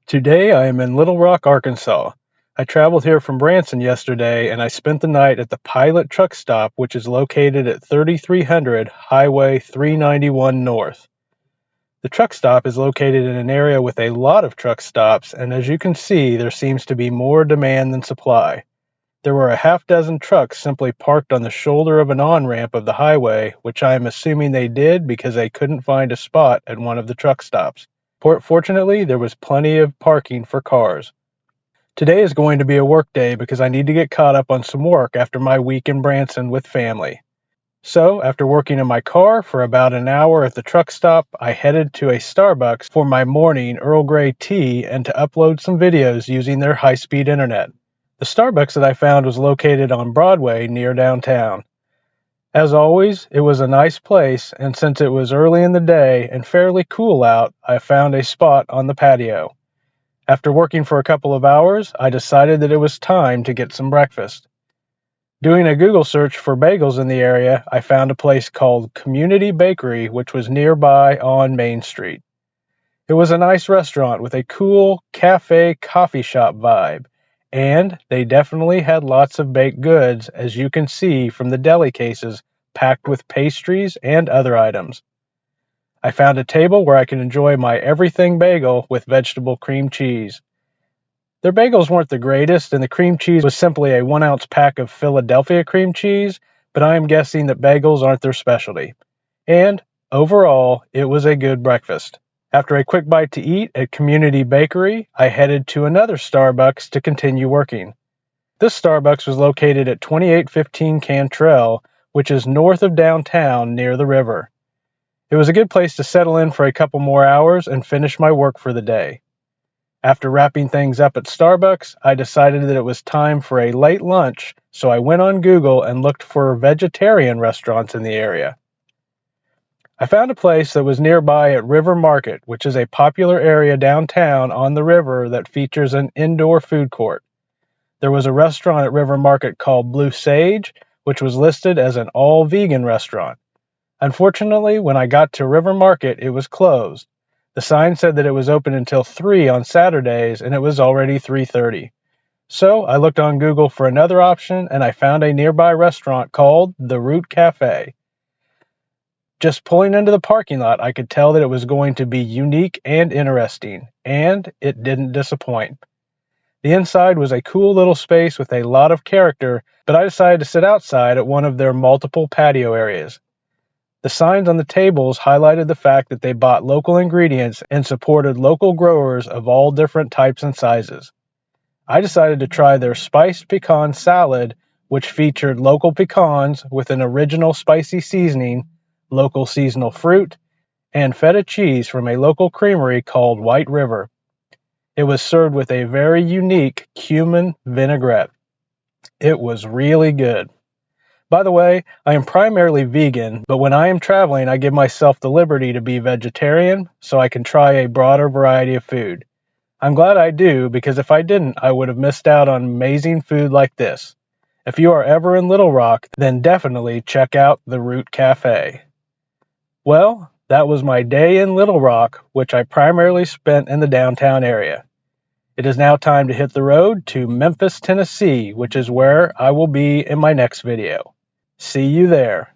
Today I am in Little Rock, Arkansas. I traveled here from Branson yesterday and I spent the night at the Pilot Truck Stop, which is located at 3300 Highway 391 North. The truck stop is located in an area with a lot of truck stops, and as you can see, there seems to be more demand than supply. There were a half dozen trucks simply parked on the shoulder of an on-ramp of the highway, which I am assuming they did because they couldn't find a spot at one of the truck stops. Fortunately, there was plenty of parking for cars. Today is going to be a work day because I need to get caught up on some work after my week in Branson with family. So, after working in my car for about an hour at the truck stop, I headed to a Starbucks for my morning Earl Grey tea and to upload some videos using their high-speed internet. The Starbucks that I found was located on Broadway near downtown. As always, it was a nice place, and since it was early in the day and fairly cool out, I found a spot on the patio. After working for a couple of hours, I decided that it was time to get some breakfast. Doing a Google search for bagels in the area, I found a place called Community Bakery, which was nearby on Main Street. It was a nice restaurant with a cool cafe coffee shop vibe, and they definitely had lots of baked goods, as you can see from the deli cases packed with pastries and other items. I found a table where I could enjoy my everything bagel with vegetable cream cheese. Their bagels weren't the greatest, and the cream cheese was simply a 1-ounce pack of Philadelphia cream cheese, but I am guessing that bagels aren't their specialty. And, overall, it was a good breakfast. After a quick bite to eat at Community Bakery, I headed to another Starbucks to continue working. This Starbucks was located at 2815 Cantrell, which is north of downtown near the river. It was a good place to settle in for a couple more hours and finish my work for the day. After wrapping things up at Starbucks, I decided that it was time for a late lunch, so I went on Google and looked for vegetarian restaurants in the area. I found a place that was nearby at River Market, which is a popular area downtown on the river that features an indoor food court. There was a restaurant at River Market called Blue Sage, which was listed as an all-vegan restaurant. Unfortunately, when I got to River Market, it was closed. The sign said that it was open until 3 on Saturdays, and it was already 3:30. So I looked on Google for another option, and I found a nearby restaurant called The Root Cafe. Just pulling into the parking lot, I could tell that it was going to be unique and interesting, and it didn't disappoint. The inside was a cool little space with a lot of character, but I decided to sit outside at one of their multiple patio areas. The signs on the tables highlighted the fact that they bought local ingredients and supported local growers of all different types and sizes. I decided to try their spiced pecan salad, which featured local pecans with an original spicy seasoning, local seasonal fruit, and feta cheese from a local creamery called White River. It was served with a very unique cumin vinaigrette. It was really good. By the way, I am primarily vegan, but when I am traveling, I give myself the liberty to be vegetarian so I can try a broader variety of food. I'm glad I do, because if I didn't, I would have missed out on amazing food like this. If you are ever in Little Rock, then definitely check out the Root Cafe. Well, that was my day in Little Rock, which I primarily spent in the downtown area. It is now time to hit the road to Memphis, Tennessee, which is where I will be in my next video. See you there.